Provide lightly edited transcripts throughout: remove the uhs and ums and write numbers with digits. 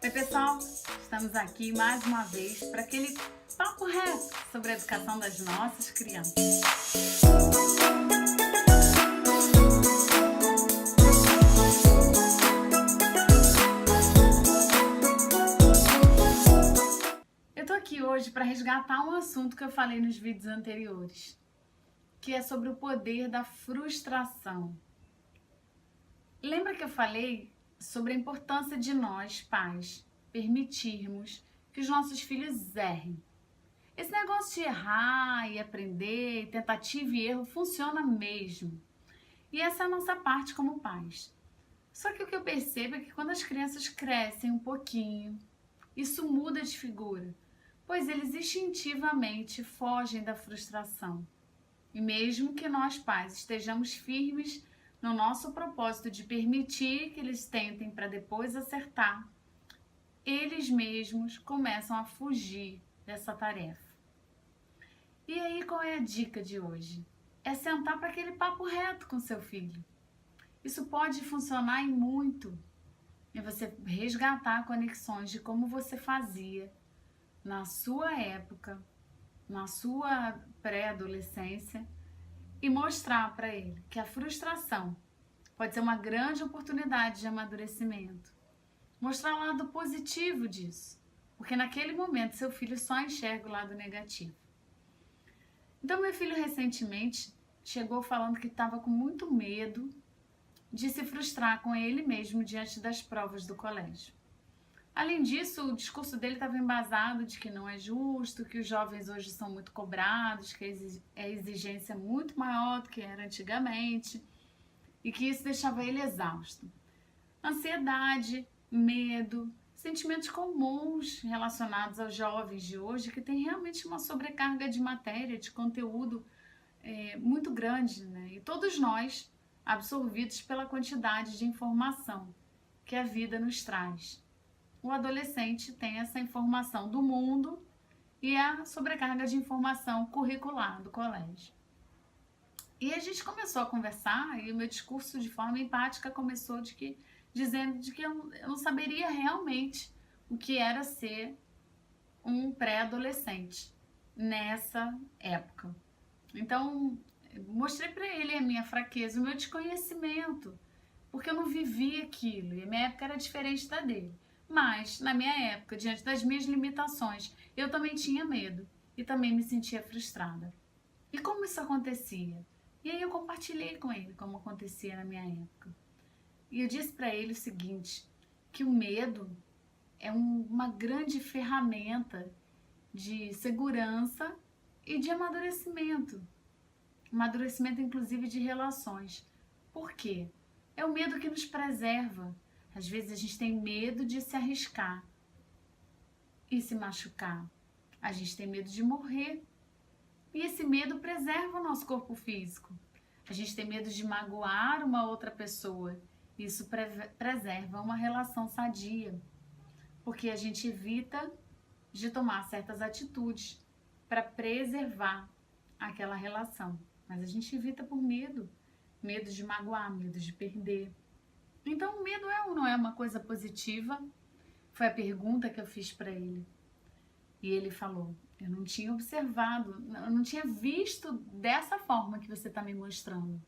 Oi pessoal, estamos aqui mais uma vez para aquele papo reto sobre a educação das nossas crianças. Eu tô aqui hoje para resgatar um assunto que eu falei nos vídeos anteriores, que é sobre o poder da frustração. Lembra que eu falei sobre a importância de nós, pais, permitirmos que os nossos filhos errem? Esse negócio de errar e aprender, tentativa e erro, funciona mesmo. E essa é a nossa parte como pais. Só que o que eu percebo é que quando as crianças crescem um pouquinho, isso muda de figura, pois eles instintivamente fogem da frustração. E mesmo que nós, pais, estejamos firmes no nosso propósito de permitir que eles tentem para depois acertar, eles mesmos começam a fugir dessa tarefa. E aí, qual é a dica de hoje? É sentar para aquele papo reto com seu filho. Isso pode funcionar em muito, e você resgatar conexões de como você fazia na sua época, na sua pré-adolescência, e mostrar para ele que a frustração pode ser uma grande oportunidade de amadurecimento. Mostrar o lado positivo disso, porque naquele momento seu filho só enxerga o lado negativo. Então meu filho recentemente chegou falando que estava com muito medo de se frustrar com ele mesmo diante das provas do colégio. Além disso, o discurso dele estava embasado de que não é justo, que os jovens hoje são muito cobrados, que a exigência é muito maior do que era antigamente e que isso deixava ele exausto. Ansiedade, medo, sentimentos comuns relacionados aos jovens de hoje que tem realmente uma sobrecarga de matéria, de conteúdo muito grande, né? E todos nós absorvidos pela quantidade de informação que a vida nos traz. O adolescente tem essa informação do mundo e a sobrecarga de informação curricular do colégio. E a gente começou a conversar e o meu discurso de forma empática começou dizendo que eu não saberia realmente o que era ser um pré-adolescente nessa época. Então, mostrei para ele a minha fraqueza, o meu desconhecimento, porque eu não vivia aquilo e a minha época era diferente da dele. Mas, na minha época, diante das minhas limitações, eu também tinha medo e também me sentia frustrada. E como isso acontecia? E aí eu compartilhei com ele como acontecia na minha época. E eu disse para ele o seguinte, que o medo é uma grande ferramenta de segurança e de amadurecimento. Amadurecimento, inclusive, de relações. Por quê? É o medo que nos preserva. Às vezes a gente tem medo de se arriscar e se machucar. A gente tem medo de morrer. E esse medo preserva o nosso corpo físico. A gente tem medo de magoar uma outra pessoa. Isso preserva uma relação sadia. Porque a gente evita de tomar certas atitudes para preservar aquela relação. Mas a gente evita por medo. Medo de magoar, medo de perder. Então, o medo é ou não é uma coisa positiva? Foi a pergunta que eu fiz para ele. E ele falou, eu não tinha observado, eu não tinha visto dessa forma que você está me mostrando.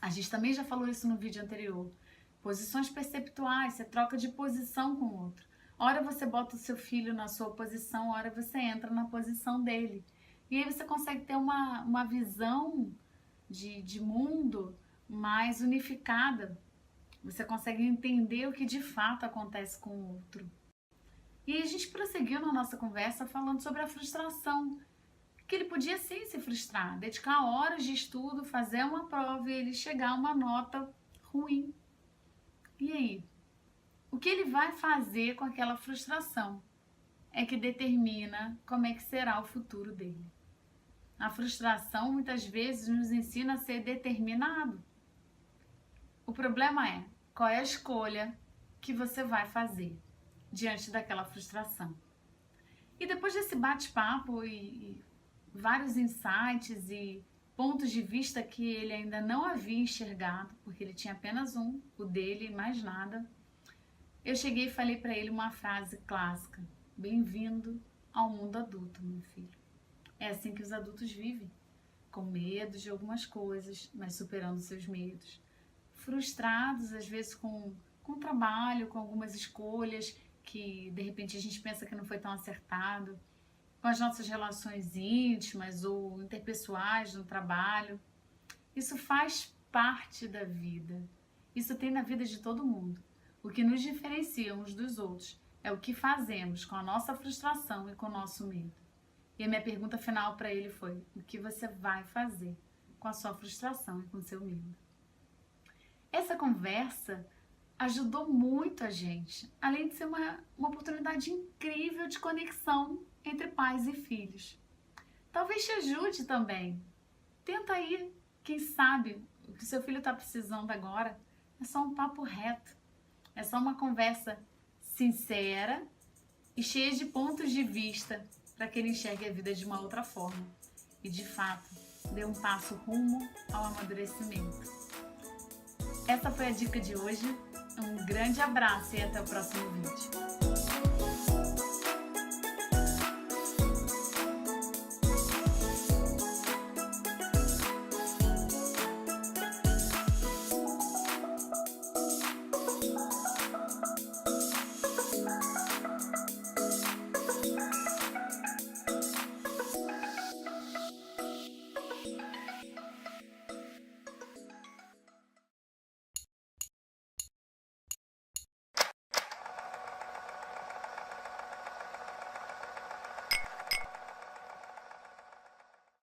A gente também já falou isso no vídeo anterior. Posições perceptuais, você troca de posição com o outro. Ora você bota o seu filho na sua posição, ora você entra na posição dele. E aí você consegue ter uma visão de mundo mais unificada. Você consegue entender o que de fato acontece com o outro. E a gente prosseguiu na nossa conversa falando sobre a frustração. Que ele podia sim se frustrar, dedicar horas de estudo, fazer uma prova e ele chegar a uma nota ruim. E aí? O que ele vai fazer com aquela frustração é que determina como é que será o futuro dele. A frustração muitas vezes nos ensina a ser determinado. O problema é qual é a escolha que você vai fazer diante daquela frustração. E depois desse bate-papo e vários insights e pontos de vista que ele ainda não havia enxergado, porque ele tinha apenas um, o dele e mais nada, eu cheguei e falei para ele uma frase clássica: bem-vindo ao mundo adulto, meu filho. É assim que os adultos vivem, com medo de algumas coisas, mas superando seus medos. Frustrados, às vezes, com o trabalho, com algumas escolhas que, de repente, a gente pensa que não foi tão acertado, com as nossas relações íntimas ou interpessoais no trabalho. Isso faz parte da vida. Isso tem na vida de todo mundo. O que nos diferencia uns dos outros é o que fazemos com a nossa frustração e com o nosso medo. E a minha pergunta final para ele foi: o que você vai fazer com a sua frustração e com o seu medo? Essa conversa ajudou muito a gente, além de ser uma oportunidade incrível de conexão entre pais e filhos. Talvez te ajude também. Tenta aí, quem sabe, o que seu filho está precisando agora é só um papo reto, é só uma conversa sincera e cheia de pontos de vista para que ele enxergue a vida de uma outra forma e, de fato, dê um passo rumo ao amadurecimento. Essa foi a dica de hoje. Um grande abraço e até o próximo vídeo.